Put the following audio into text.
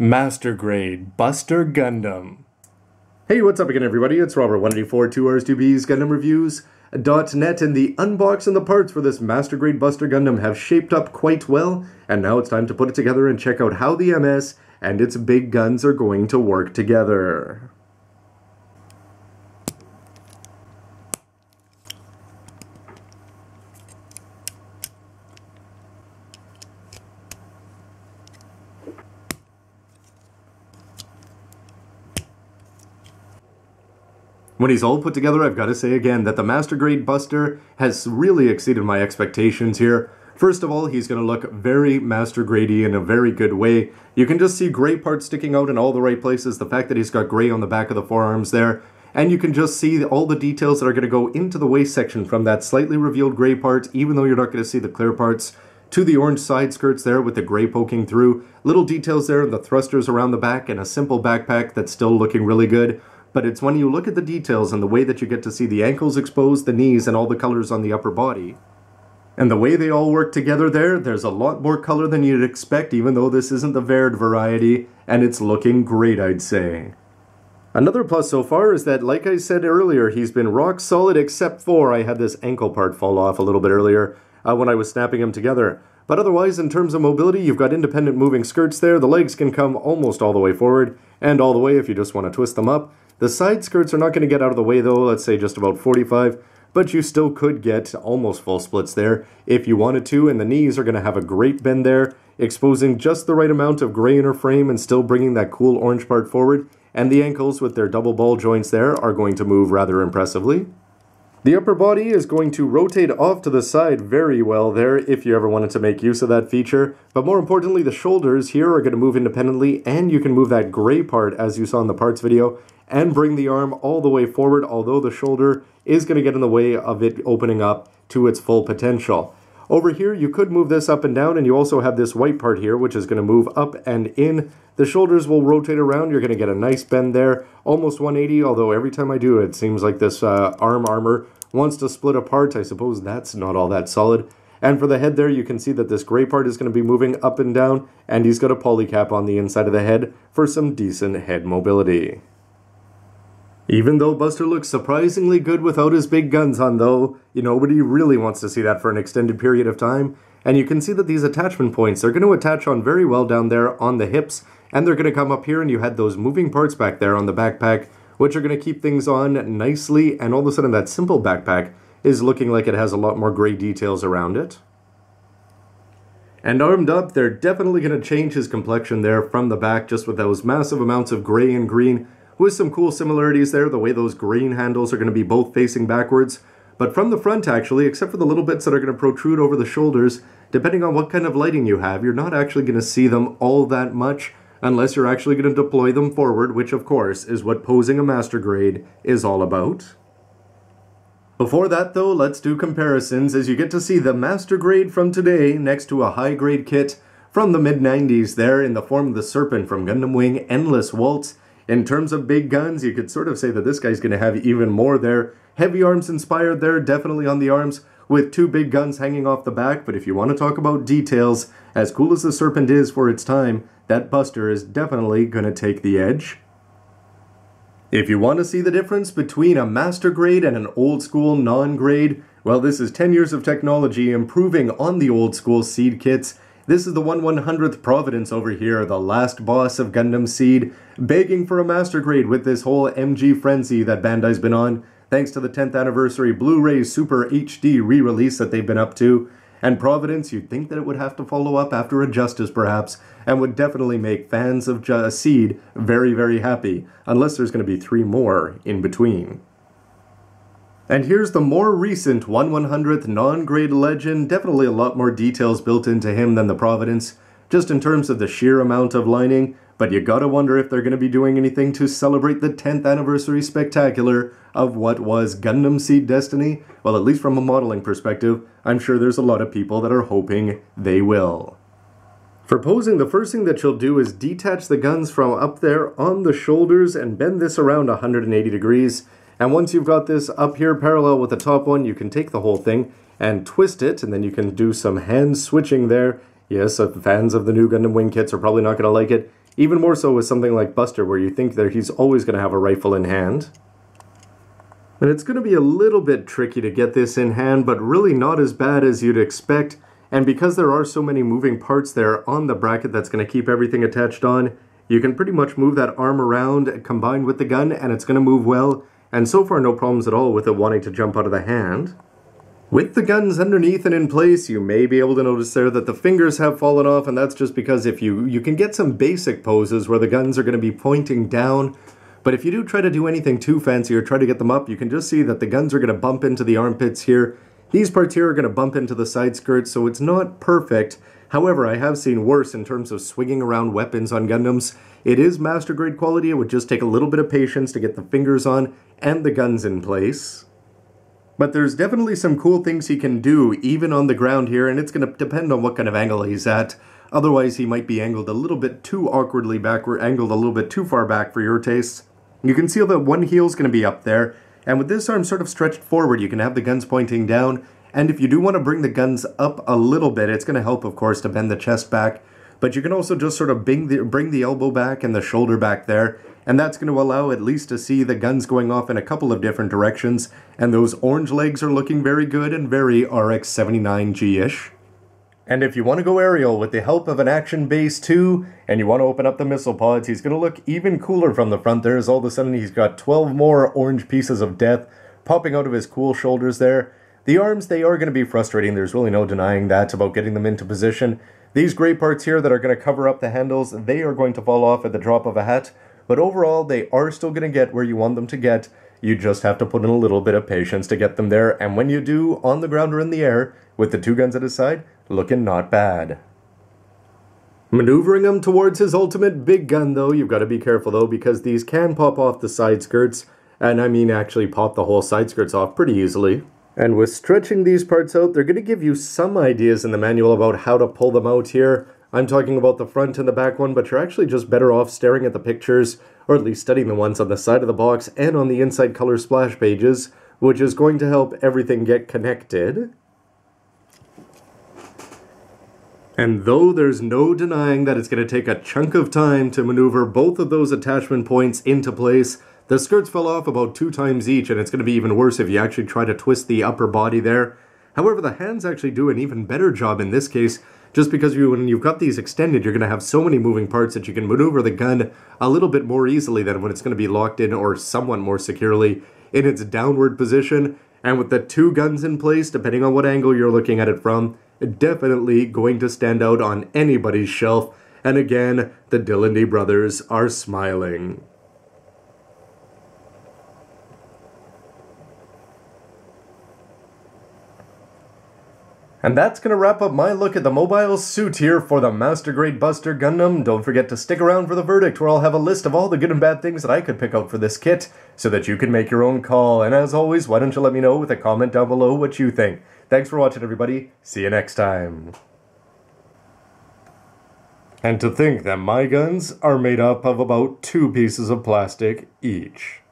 Master Grade Buster Gundam. Hey, what's up again, everybody? It's Robert, 184, 2Rs2Bs, Gundam Reviews.net, and the unbox and the parts for this Master Grade Buster Gundam have shaped up quite well, and now it's time to put it together and check out how the MS and its big guns are going to work together. When he's all put together, I've got to say again that the Master Grade Buster has really exceeded my expectations here. First of all, he's going to look very Master Grade-y in a very good way. You can just see gray parts sticking out in all the right places, the fact that he's got gray on the back of the forearms there, and you can just see all the details that are going to go into the waist section from that slightly revealed gray part, even though you're not going to see the clear parts, to the orange side skirts there with the gray poking through. Little details there, the thrusters around the back, and a simple backpack that's still looking really good. But it's when you look at the details and the way that you get to see the ankles exposed, the knees, and all the colors on the upper body. And the way they all work together there's a lot more color than you'd expect, even though this isn't the Verd variety, and it's looking great, I'd say. Another plus so far is that, like I said earlier, he's been rock solid except for I had this ankle part fall off a little bit earlier when I was snapping him together. But otherwise, in terms of mobility, you've got independent moving skirts there. The legs can come almost all the way forward, and all the way if you just want to twist them up. The side skirts are not going to get out of the way though, let's say just about 45, but you still could get almost full splits there if you wanted to, and the knees are going to have a great bend there, exposing just the right amount of gray inner frame and still bringing that cool orange part forward, and the ankles with their double ball joints there are going to move rather impressively. The upper body is going to rotate off to the side very well there if you ever wanted to make use of that feature, but more importantly the shoulders here are going to move independently, and you can move that gray part as you saw in the parts video and bring the arm all the way forward, although the shoulder is going to get in the way of it opening up to its full potential. Over here you could move this up and down, and you also have this white part here which is going to move up and in. The shoulders will rotate around, you're going to get a nice bend there, almost 180, although every time I do it seems like this armor wants to split apart. I suppose that's not all that solid. And for the head there, you can see that this gray part is going to be moving up and down, and he's got a polycap on the inside of the head for some decent head mobility. Even though Buster looks surprisingly good without his big guns on though, nobody really wants to see that for an extended period of time. And you can see that these attachment points are going to attach on very well down there on the hips, and they're going to come up here, and you had those moving parts back there on the backpack, which are going to keep things on nicely, and all of a sudden that simple backpack is looking like it has a lot more gray details around it. And armed up, they're definitely going to change his complexion there from the back, just with those massive amounts of gray and green, with some cool similarities there, the way those green handles are going to be both facing backwards. But from the front actually, except for the little bits that are going to protrude over the shoulders, depending on what kind of lighting you have, you're not actually going to see them all that much, unless you're actually going to deploy them forward, which of course is what posing a Master Grade is all about. Before that though, let's do comparisons as you get to see the Master Grade from today next to a high grade kit from the mid-90s there in the form of the Serpent from Gundam Wing Endless Waltz. In terms of big guns, you could sort of say that this guy's going to have even more there. Heavy arms inspired there, definitely on the arms, with two big guns hanging off the back. But if you want to talk about details, as cool as the Serpent is for its time, that Buster is definitely going to take the edge. If you want to see the difference between a Master Grade and an old school non-grade, well, this is 10 years of technology improving on the old school seed kits. This is the 1/100th Providence over here, the last boss of Gundam Seed, begging for a Master Grade with this whole MG frenzy that Bandai's been on, thanks to the 10th anniversary Blu-ray Super HD re-release that they've been up to. And Providence, you'd think that it would have to follow up after a Justice perhaps, and would definitely make fans of Seed very, very happy, unless there's going to be 3 more in between. And here's the more recent 1/100th non-grade legend, definitely a lot more details built into him than the Providence, just in terms of the sheer amount of lining, but you gotta wonder if they're going to be doing anything to celebrate the 10th anniversary spectacular of what was Gundam Seed Destiny. Well, at least from a modeling perspective, I'm sure there's a lot of people that are hoping they will. For posing, the first thing that you'll do is detach the guns from up there on the shoulders and bend this around 180 degrees. And once you've got this up here parallel with the top one, you can take the whole thing and twist it, and then you can do some hand switching there. Yes, fans of the new Gundam Wing kits are probably not going to like it. Even more so with something like Buster, where you think that he's always going to have a rifle in hand. And it's going to be a little bit tricky to get this in hand, but really not as bad as you'd expect. And because there are so many moving parts there on the bracket that's going to keep everything attached on, you can pretty much move that arm around combined with the gun, and it's going to move well. And so far, no problems at all with it wanting to jump out of the hand. With the guns underneath and in place, you may be able to notice there that the fingers have fallen off, and that's just because if you can get some basic poses where the guns are going to be pointing down. But if you do try to do anything too fancy or try to get them up, you can just see that the guns are going to bump into the armpits here. These parts here are going to bump into the side skirts, so it's not perfect. However, I have seen worse in terms of swinging around weapons on Gundams. It is master grade quality. It would just take a little bit of patience to get the fingers on and the guns in place. But there's definitely some cool things he can do even on the ground here, and it's going to depend on what kind of angle he's at. Otherwise, he might be angled a little bit too awkwardly backward, angled a little bit too far back for your tastes. You can see that one heel's going to be up there. And with this arm sort of stretched forward, you can have the guns pointing down. And if you do want to bring the guns up a little bit, it's going to help, of course, to bend the chest back. But you can also just sort of bring the elbow back and the shoulder back there. And that's going to allow at least to see the guns going off in a couple of different directions. And those orange legs are looking very good and very RX-79G-ish. And if you want to go aerial with the help of an action base too, and you want to open up the missile pods, he's going to look even cooler from the front there, as all of a sudden he's got 12 more orange pieces of death popping out of his cool shoulders there. The arms, they are going to be frustrating, there's really no denying that about getting them into position. These gray parts here that are going to cover up the handles, they are going to fall off at the drop of a hat, but overall they are still going to get where you want them to get. You just have to put in a little bit of patience to get them there, and when you do, on the ground or in the air, with the two guns at his side, looking not bad. Maneuvering him towards his ultimate big gun though, you've got to be careful though, because these can pop off the side skirts, and I mean actually pop the whole side skirts off pretty easily. And with stretching these parts out, they're going to give you some ideas in the manual about how to pull them out here. I'm talking about the front and the back one, but you're actually just better off staring at the pictures, or at least studying the ones on the side of the box and on the inside color splash pages, which is going to help everything get connected. And though there's no denying that it's going to take a chunk of time to maneuver both of those attachment points into place, the skirts fell off about 2 times each, and it's going to be even worse if you actually try to twist the upper body there. However, the hands actually do an even better job in this case, just because when you've got these extended, you're going to have so many moving parts that you can maneuver the gun a little bit more easily than when it's going to be locked in or somewhat more securely in its downward position. And with the 2 guns in place, depending on what angle you're looking at it from, definitely going to stand out on anybody's shelf. And again, the Dillondy brothers are smiling. And that's going to wrap up my look at the mobile suit here for the Master Grade Buster Gundam. Don't forget to stick around for the verdict, where I'll have a list of all the good and bad things that I could pick out for this kit, so that you can make your own call. And as always, why don't you let me know with a comment down below what you think. Thanks for watching, everybody. See you next time. And to think that my guns are made up of about 2 pieces of plastic each.